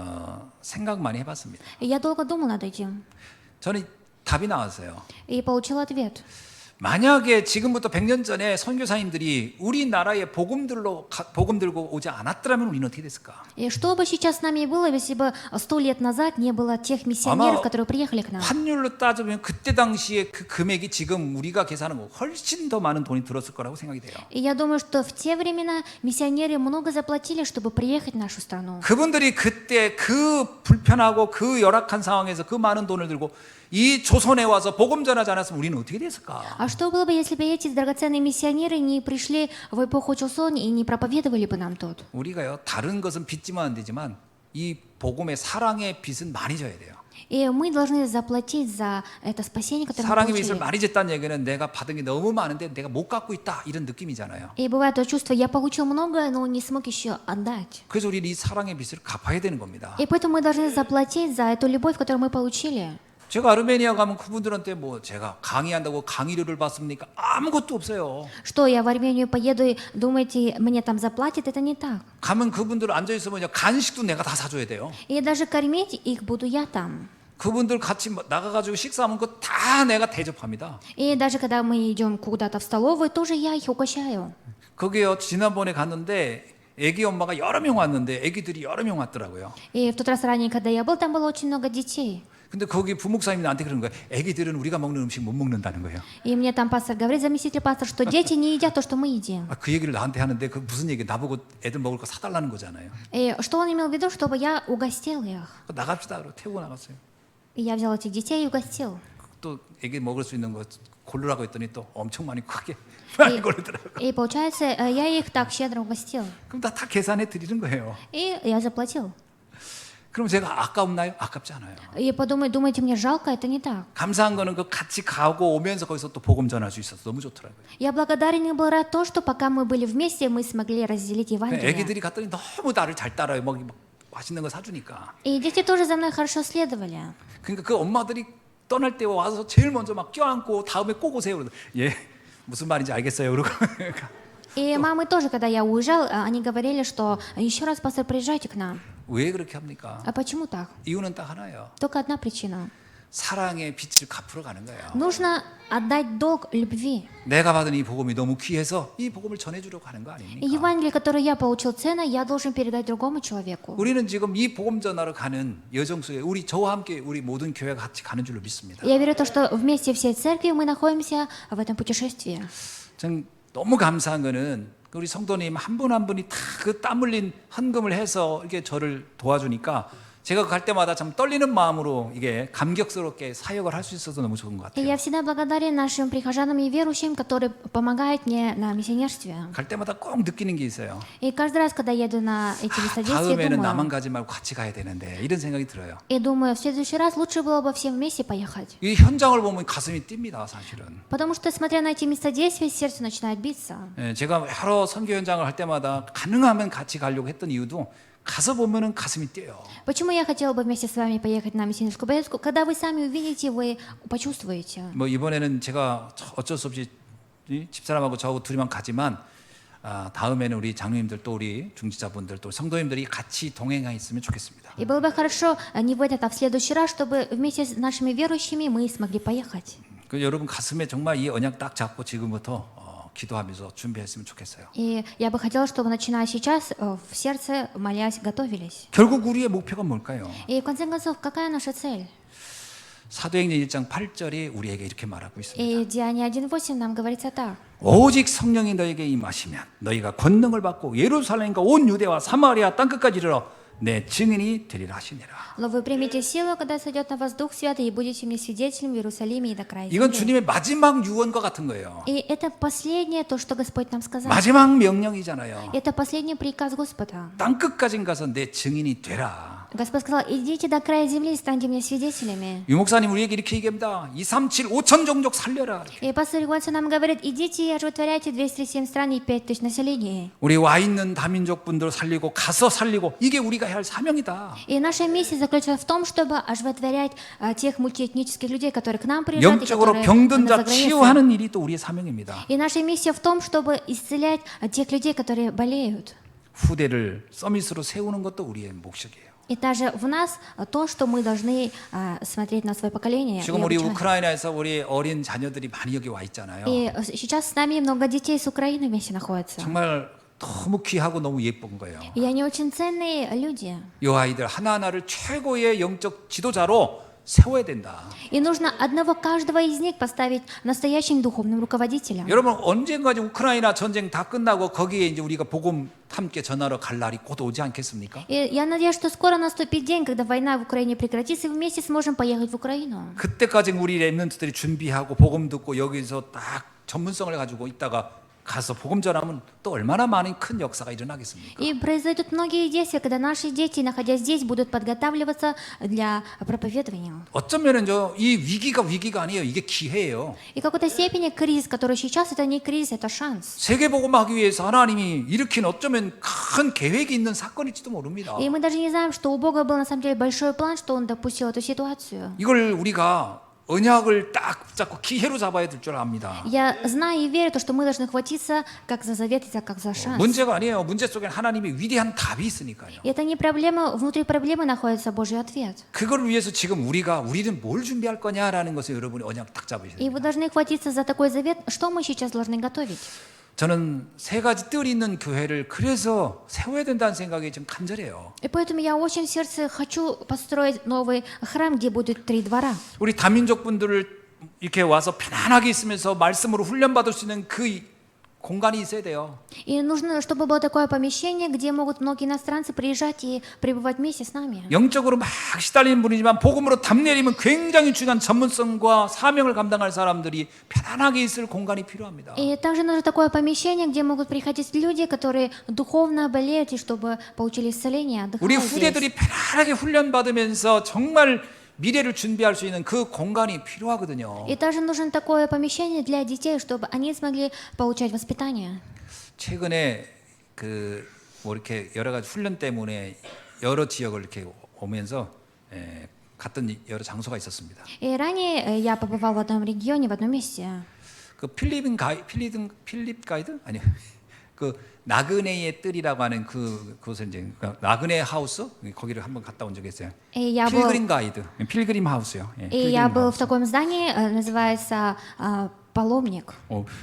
생각 많이 해봤습니다. И я долго думал над этим. 저는 답이 나왔어요. И получил ответ. 만약에 지금부터 100년 전에 선교사님들이 우리나라에 복음 들고 오지 않았더라면 우리는 어떻게 됐을까? И что бы сейчас с нами было, если бы 100 лет назад не было тех миссионеров, которые приехали к нам? 환율로 따지면 그때 당시에 그 금액이 지금 우리가 계산하는 거 훨씬 더 많은 돈이 들었을 거라고 생각이 돼요. И я думаю, что в те времена миссионеры много заплатили, чтобы приехать в нашу страну. 그분들이 그때 그 불편하고 그 열악한 상황에서 그 많은 돈을 들고 이 조선에 와서 복음 전하지 않았으면 우리는 어떻게 됐을까? А что было бы, если бы эти драгоценные миссионеры не пришли в эпоху Чосон и не проповедовали бы нам тут? 우리가요 다른 것은 빚지면 안 되지만 이 복음의 사랑의 빚은 많이 져야 돼요. И мы должны заплатить за это спасение, которое мы 사랑의 빚을 получили. 많이 졌다는 얘기는 내가 받은 게 너무 많은데 내가 못 갖고 있다 이런 느낌이잖아요. И бывает то чувство: я получил многое, но не смог еще отдать. 그래서 우리는 이 사랑의 빚을 갚아야 되는 겁니다. И поэтому мы должны заплатить за эту любовь, которую мы получили. 제가 아르메니아 가면 그분들한테 뭐 제가 강의한다고 강의료를 받습니까? 아무것도 없어요. Что, я в Армению поеду и думаете, мне там заплатят? Это не так. 가면 그분들 앉아 있으면 간식도 내가 다 사줘야 돼요. И даже кормить их буду я там. 그분들 같이 나가가지고 식사하면 그거 다 내가 대접합니다. И даже когда мы идем куда-то в столовую, тоже я их угощаю. 거기요 지난번에 갔는데 애기 엄마가 여러 명 왔는데 애기들이 여러 명 왔더라고요. И в тот раз ранее, когда я был, там было очень много детей. 근데 거기 부목사님이 나한테 그러는 거예요. 애기들은 우리가 먹는 음식 못 먹는다는 거예요. И мне там пастор говорит, заместитель пастор, что дети не едят то, что мы едим. 그 얘기를 나한테 하는데 그 무슨 얘기? 나보고 애들 먹을 거 사달라는 거잖아요. И что он имел в виду? Чтобы я угостил их. 나갑시다. 그러고 태우고 나갔어요. И я взял этих детей и угостил. 또 애기 먹을 수 있는 거 고르라고 했더니 또 엄청 많이 크게 많이 고르더라고요. И получается, я их так щедро угостил. 그럼 다 계산해 드리는 거예요. И я заплатил. 그럼 제가 아까웠나요? 아깝지 않아요. И думаете, мне жалко? Это не так. 감사한 거는 그 같이 가고 오면서 거기서 또 복음 전할 수 있어서 너무 좋더라고요. Я благодарен и был рад то, что пока мы были вместе, мы смогли разделить Евангелие. 애기들이 갔더니 너무 나를 잘 따라요. 막 맛있는 거 사주니까. И дети тоже за мной хорошо следовали. 그러니까 그 엄마들이 떠날 때 와서 제일 먼저 막 껴안고 다음에 꼭 오세요. 예, 무슨 말인지 알겠어요. 그러고 И мамы тоже, когда я уезжал, они говорили, что еще раз, пастор, приезжайте к нам. 왜 그렇게 합니까? А почему так? 이유는 딱 하나예요. Только одна причина. 사랑의 빛을 갚으러 가는 거예요. Нужно отдать долг любви. 내가 받은 이 복음이 너무 귀해서 이 복음을 전해주려고 하는 거 И 아닙니까? Евангелие, которое я получил ценно, я должен передать другому человеку. 우리는 지금 이 복음 전하러 가는 여정 속에 저와 함께 우리 모든 교회가 같이 가는 줄로 믿습니다. Я верю в то, что вместе всей церкви мы находимся в этом путешествии. 전 너무 감사한 거는 우리 성도님 한 분 한 분이 다 그 땀 흘린 헌금을 해서 이렇게 저를 도와주니까 제가 갈 때마다 참 떨리는 마음으로 이게 감격스럽게 사역을 할 수 있어서 너무 좋은 것 И 같아요. я всегда благодарен нашим прихожанам и верующим, которые помогают мне на миссионерстве. 갈 때마다 꼭 느끼는 게 있어요. И каждый раз, когда еду на эти местобдействия, 다음에는 나만 думаю, 가지 말고 같이 가야 되는데 이런 생각이 들어요. и думаю, в следующий раз лучше было бы всем вместе поехать. 이 현장을 보면 가슴이 뜁니다, 사실은. Потому что, смотря на эти местобдействия, сердце начинает биться. 예, 제가 여러 선교 현장을 할 때마다 가능하면 같이 가려고 했던 이유도 가서 보면은 가슴이 뛰어요. Почему я хотела бы вместе с вами поехать на миссионерскую поездку? Когда вы сами увидите, вы почувствуете. 뭐 이번에는 제가 어쩔 수 없이 집사람하고 저하고 둘이만 가지만 다음에는 우리 장로님들 또 우리 중지자분들 또 성도님들이 같이 동행했으면 좋겠습니다. И было бы хорошо не в этот, а в следующий раз, чтобы вместе с нашими верующими мы смогли поехать. 그 여러분 가슴에 정말 이 언약 딱 잡고 지금부터 기도하면서 준비했으면 좋겠어요. И я бы хотела, чтобы, начиная сейчас, в сердце, молясь, готовились. 결국 우리의 목표가 뭘까요? И в конце концов, какая наша цель? 사도행전 1장 8절이 우리에게 이렇게 말하고 있습니다. И в Деянии 1:8 нам говорится так. 오직 성령이 너에게 임하시면 너희가 권능을 받고 예루살렘과 온 유대와 사마리아 땅끝까지 이르러 내 증인이 되리라 하시니라. Но вы примите силу, когда сойдет на вас Дух Святый, и будете мне свидетелем в Иерусалиме и до края 이건 земли. 주님의 마지막 유언과 같은 거예요. И это последнее то, что Господь нам сказал. 마지막 명령이잖아요. Это последний приказ Господа. 땅끝까지 가서 내 증인이 되라. Господь сказал: идите до края земли и станьте мне свидетелями. 유 목사님 우리에게 이렇게 얘기합니다. 237 5천 종족 살려라. И пастор Игванцев нам говорит: идите и оживотворяйте 237 стран и 5000 населения. 우리 와 있는 다민족 분들 살리고 가서 살리고 이게 우리가 해야 할 사명이다. И наша миссия заключается в том, чтобы оживотворять тех мультиэтнических людей, которые к нам приезжают и 영적으로 которые 병든 на 자 загранице. 치유하는 일이 또 우리의 사명입니다. И наша миссия в том, чтобы исцелять тех людей, которые болеют. 후대를 서밋으로 세우는 것도 우리의 목적이에요. И также в нас то, что мы должны смотреть на свое поколение. 지금 우리 우크라이나에서 우리 어린 자녀들이 많이 여기 와 있잖아요. И сейчас с нами много детей с Украины вместе находятся. 정말 너무 귀하고 너무 예쁜 거예요. И они очень ценные люди. 이 아이들 하나하나를 최고의 영적 지도자로 세워야 된다. И нужно одного каждого из них поставить настоящим духовным руководителем. 여러분 언젠가지 우크라이나 전쟁 다 끝나고 거기에 이제 우리가 복음 함께 전하러 갈 날이 곧 오지 않겠습니까? И я надеюсь, что скоро наступит день, когда война в Украине прекратится, и вместе сможем поехать в Украину. 그때까지 우리 렘넌트들이 준비하고 복음 듣고 여기서 딱 전문성을 가지고 있다가 가서 복음 전하면 또 얼마나 많은 큰 역사가 일어나겠습니까? И произойдут многие действия, когда наши дети, находясь здесь, будут подготавливаться для проповедования. 어쩌면은 이 위기가 아니에요. 이게 기회예요. И в какой-то степени кризис, который сейчас, это не кризис, это шанс. 세계 복음하기 위해서 하나님이 일으킨 어쩌면 큰 계획이 있는 사건일지도 모릅니다. И мы даже не знаем, что у Бога был на самом деле большой план, что Он допустил эту ситуацию. 이걸 우리가 언약을 딱 붙잡고 기회로 잡아야 될 줄 압니다. Я знаю и верю, что мы должны хватиться как за завет и как за шанс. 문제가 아니에요. 문제 속에 하나님의 위대한 답이 있으니까요. И это не проблема, внутри проблемы находится Божий ответ. 그걸 위해서 지금 우리는 뭘 준비할 거냐라는 것을 여러분이 언약 딱 잡으셔야 И вы 됩니다. должны хватиться за такой завет, что мы сейчас должны готовить. 저는 세 가지 뜰이 있는 교회를 그래서 세워야 된다는 생각이 좀 간절해요. И поэтому я очень в сердце хочу построить новый храм, где будет 3 двора. 우리 다민족 분들을 이렇게 와서 편안하게 있으면서 말씀으로 훈련받을 수 있는 그 공간이 있어야 돼요. И нужно, чтобы было такое помещение, где могут многие иностранцы приезжать и пребывать вместе с нами. 영적으로 막 시달리는 분이지만 복음으로 답 내리면 굉장히 중요한 전문성과 사명을 감당할 사람들이 편안하게 있을 공간이 필요합니다. И также нужно такое помещение, где могут приходить люди, которые духовно болеют, и чтобы получили исцеление, 우리 отдыхали здесь. 후대들이 편안하게 훈련받으면서 정말 미래를 준비할 수 있는 그 공간이 필요하거든요. И также нужно такое помещение для детей, чтобы они смогли получать воспитание. 최근에 뭐 이렇게 여러 가지 훈련 때문에 여러 지역을 이렇게 오면서 갔던 여러 장소가 있었습니다. И ранее я побывал в одном регионе, в одном месте. 그 필립 가이드 아니요. 그 나그네의 뜰이라고 하는 그곳을 이제 나그네 하우스 거기를 한번 갔다 온 적이 있어요. И я 필그림 가이드, 필그림 하우스요. 예, И я 필그림 был в 하우스. таком здании, называется «Паломник».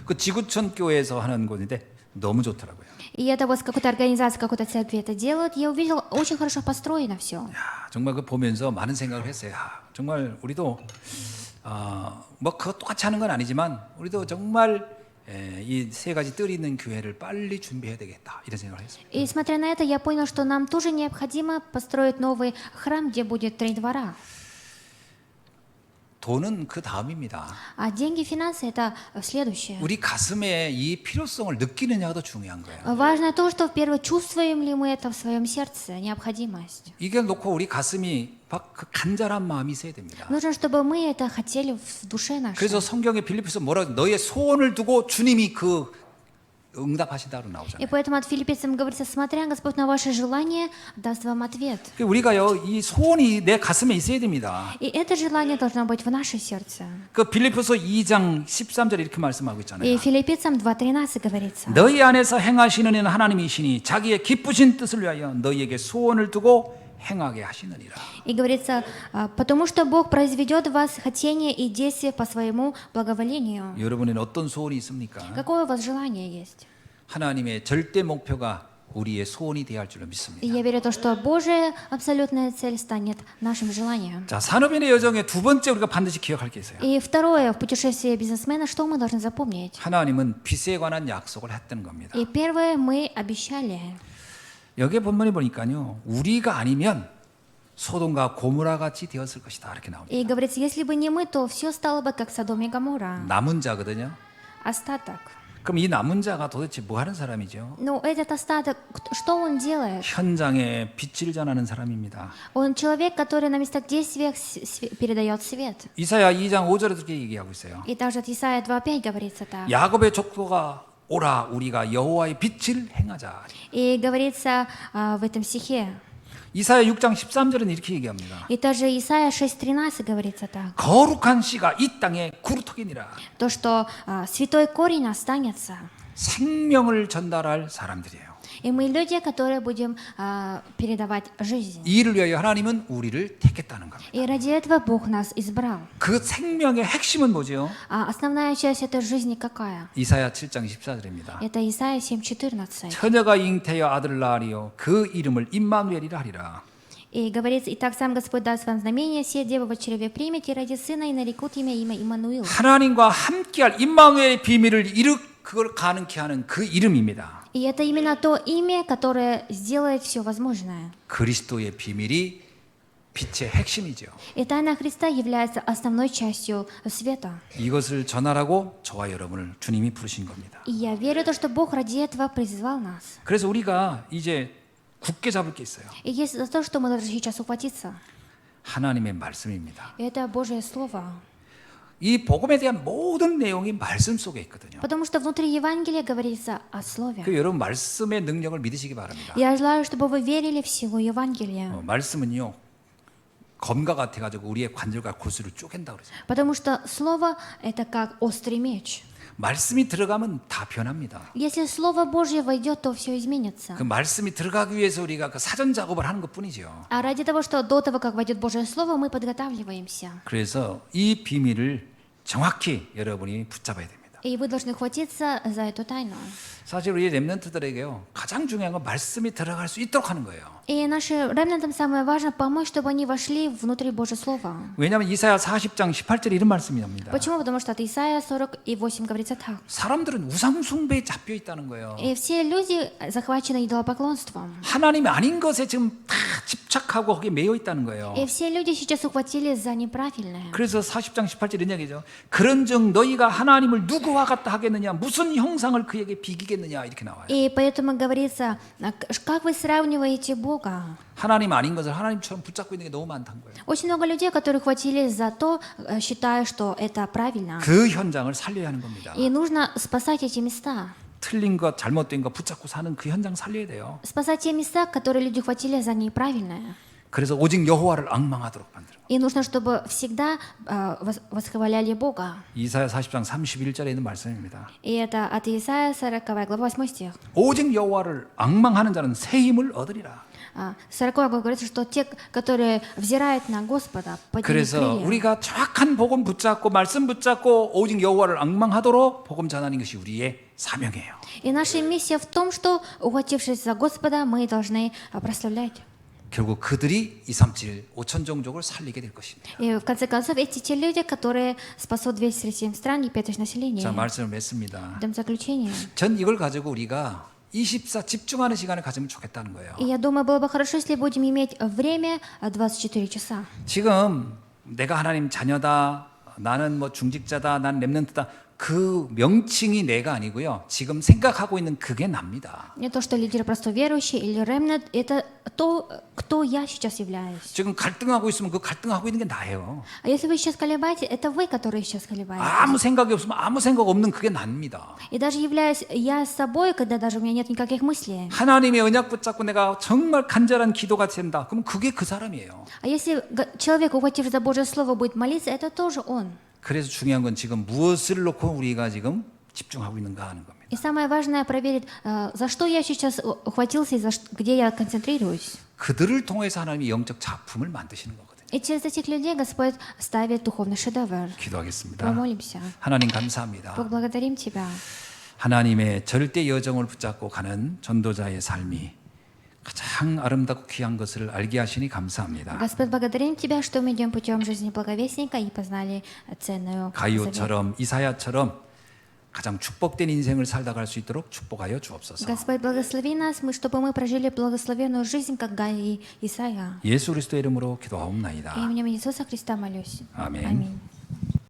그 지구촌 교회에서 하는 곳인데 너무 좋더라고요. И это вот с какой-то организации, какой-то церкви это делают. Я увидел, очень хорошо построено все. 야, 정말 그 보면서 많은 생각을 했어요. 야, 정말 우리도 뭐 그거 똑같이 하는 건 아니지만 우리도 정말 이 세 가지 뜰이 있는 교회를 빨리 준비해야 되겠다 이런 생각을 했습니다. И смотря на это, я понял, что нам тоже необходимо построить новый храм, где будет 3 двора. 돈은 그 다음입니다. А деньги, финансы — это следующее. 우리 가슴에 이 필요성을 느끼느냐가 더 중요한 거예요. Важно то, что первое, чувствуем ли мы это в своем сердце, необходимость. 이게 놓고 우리 가슴이 막 그 간절한 마음이 있어야 됩니다. Нужно, чтобы мы это хотели в душе нашей. 그래서 성경에 빌립보서 뭐라고 너의 소원을 두고 주님이 그 응답하신다고 И 나오잖아요. поэтому от филиппийцам говорится, смотря Господь на ваше желание, даст вам ответ. 우리가요 이 소원이 내 가슴에 있어야 됩니다. И это желание должно быть в нашем сердце. 그 빌립보서 2장 13절에 이렇게 말씀하고 И 있잖아요. филиппийцам 2:13 говорится. 너희 안에서 행하시는 이는 하나님이시니 자기의 기쁘신 뜻을 위하여 너희에게 소원을 두고 행하게 하시느니라. И говорится, потому что Бог произведет в вас хотение и действие по своему благоволению. 여러분은 어떤 소원이 있습니까? Какое у вас желание есть? 하나님의 절대 목표가 우리의 소원이 되어야 할 줄로 И 믿습니다. я верю в то, что Божья абсолютная цель станет нашим желанием. 자, 산업인의 여정의 두 번째 우리가 반드시 기억할 게 있어요. И второе, в путешествии бизнесмена, что мы должны запомнить? 하나님은 빚에 관한 약속을 했던 겁니다. И первое, мы обещали. 여기에 본문에 보니까요, 우리가 아니면 소돔과 고모라 같이 되었을 것이다 이렇게 나옵니다. И говорится, если бы не мы, то все стало бы как Содом и Гоморра. 남은 자거든요. Остаток. 그럼 이 남은 자가 도대체 뭐 하는 사람이죠? Но этот остаток, что он делает? 현장에 빛을 전하는 사람입니다. Он человек, который на местах действия передает свет. 이사야 2장 5절에 그렇게 얘기하고 있어요. И также от Исаия 2:5 говорится так. 야곱의 족보가 오라 우리가 여호와의 빛을 행하자. И говорится в этом стихе. 이사야 6장 13절은 이렇게 얘기합니다. И также Исаия 6:13 говорится так. 거룩한 씨가 이 땅에 구루토기니라. То, что святой корень останется. 생명을 전달할 사람들이에요. И мы люди, которые будем передавать жизнь. 이 일을 위하여 하나님은 우리를 택했다는 겁니다. И ради этого Бог нас избрал. 그 생명의 핵심은 뭐죠? А основная часть этой жизни какая? 이사야 7장 14절입니다. Это Исаия 7:14. 처녀가 잉태여 아들을 낳으리요 그 이름을 임마누엘이라 하리라. И говорится, «Итак, сам Господь даст вам знамение, сие дева в чреве примет, и ради сына, и нарекут имя Иммануил». 하나님과 함께할 임마누엘의 비밀을 그걸 가능케 하는 그 이름입니다. И это именно то имя, которое сделает все возможное. 그리스도의 비밀이 빛의 핵심이죠. И тайна Христа является основной частью света. 이것을 전하라고 저와 여러분을 주님이 부르신 겁니다. И я верю в то, что Бог ради этого призвал нас. 그래서 우리가 이제 굳게 잡을 게 있어요. И есть за то, что мы должны сейчас ухватиться. 하나님의 말씀입니다. И это Божье Слово. 이 복음에 대한 모든 내용이 말씀 속에 있거든요. Потому что внутри Евангелия говорится о Слове. 그 여러분 말씀의 능력을 믿으시기 바랍니다. Я желаю, чтобы вы верили в силу Евангелия. 말씀은요 검과 같아가지고 우리의 관절과 골수를 쪼갠다 그러죠. Потому что Слово – это как острый меч. 말씀이 들어가면 다 변합니다. Если Слово Божье войдет, то все изменится. 그 말씀이 들어가기 위해서 우리가 그 사전 작업을 하는 것뿐이죠. А ради того, что до того, как войдет Божье Слово, мы подготавливаемся. 그래서 이 비밀을 정확히 여러분이 붙잡아야 됩니다. И вы должны хватиться за эту тайну. 사실 우리 렘넌트들에게요 가장 중요한 건 말씀이 들어갈 수 있도록 하는 거예요. И нашим ремнантам самое важное помочь, чтобы они вошли внутри Божьего Слова. 왜냐하면 이사야 40장 18절에 이런 말씀이 납니다. Почему? Потому что от Исаия 48 говорится так. 사람들은 우상 숭배에 잡혀 있다는 거예요. И все люди захвачены идолопоклонством. 하나님이 아닌 것에 지금 다 집착하고 거기에 매여 있다는 거예요. И все люди сейчас ухватились за неправильное. 그래서 40장 18절 이런 얘기죠. 그런즉 너희가 하나님을 누구와 같다 하겠느냐 무슨 형상을 그에게 비기겠느냐 이렇게 나와요. И поэтому говорится, как вы сравниваете Бога? 하나님 아닌 것을 하나님처럼 붙잡고 있는 게 너무 많다는 거예요. Очень много людей, которые хватились за то, считая, что это правильно. 그 현장을 살려야 하는 겁니다. И нужно спасать эти места. 틀린 것, 잘못된 것 붙잡고 사는 그 현장 살려야 돼요. Спасать те места, которые люди хватили за неправильное. 그래서 오직 여호와를 앙망하도록 만들어. И нужно, чтобы всегда восхваляли Бога. 이사야 40장 31절에 있는 말씀입니다. И это от Исаия 40 глава 8 стих. 오직 여호와를 앙망하는 자는 새 힘을 얻으리라. 40 глава говорится, что те, которые взирают на Господа, поднимут 그래서 крылья. 우리가 정확한 복음 붙잡고 말씀 붙잡고 오직 여호와를 앙망하도록 복음 전하는 것이 우리의 사명이에요. И наша миссия в том, что, ухватившись за Господа, мы должны прославлять. 결국 그들이 237 5천 종족을 살리게 될 것입니다. И в конце концов, эти те люди, которые спасут 237 стран и 5 населения. 자, 말씀을 맺습니다. Дам заключение. 전 이걸 가지고 우리가 24 집중하는 시간을 가지면 좋겠다는 거예요. И я думаю, было бы хорошо, если будем иметь время 24 часа. 지금 내가 하나님 자녀다, 나는 뭐 중직자다, 난 렘넌트다. 그 명칭이 내가 아니고요. 지금 생각하고 있는 그게 납니다. Не то, что лидер просто верующий или ремнет, это то, кто я сейчас являюсь. 지금 갈등하고 있으면 그 갈등하고 있는 게 나예요. А если вы сейчас колебаете, это вы, которые сейчас колебаетесь. 아무 생각이 없으면 아무 생각 없는 그게 납니다. И даже являюсь я собой, когда даже у меня нет никаких мыслей. 하나님의 언약 붙잡고 내가 정말 간절한 기도가 된다. 그럼 그게 그 사람이에요. А если человек, ухватив за Божье Слово, будет молиться, это тоже он. 그래서 중요한 건 지금 무엇을 놓고 우리가 지금 집중하고 있는가 하는 겁니다. И самое важное проверить, за что я сейчас ухватился и где я концентрируюсь. 그들을 통해서 하나님이 영적 작품을 만드시는 거거든요. И через этих людей Господь ставит духовный шедевр. 기도하겠습니다. Помолимся. 하나님 감사합니다. Бог, благодарим Тебя. 하나님의 절대 여정을 붙잡고 가는 전도자의 삶이 가장 아름답고 귀한 것을 알게 하시니 감사합니다. Господь, благодарим Тебя, что мы идем путем жизни благовестника и познали ценную завет. 가이오처럼 이사야처럼 가장 축복된 인생을 살다 갈 수 있도록 축복하여 주옵소서. Господь, благослови нас, чтобы мы прожили благословенную жизнь, как Гай и Исаия. 예수 그리스도의 이름으로 기도하옵나이다. Именем Иисуса Христа молюсь. 아멘. Аминь.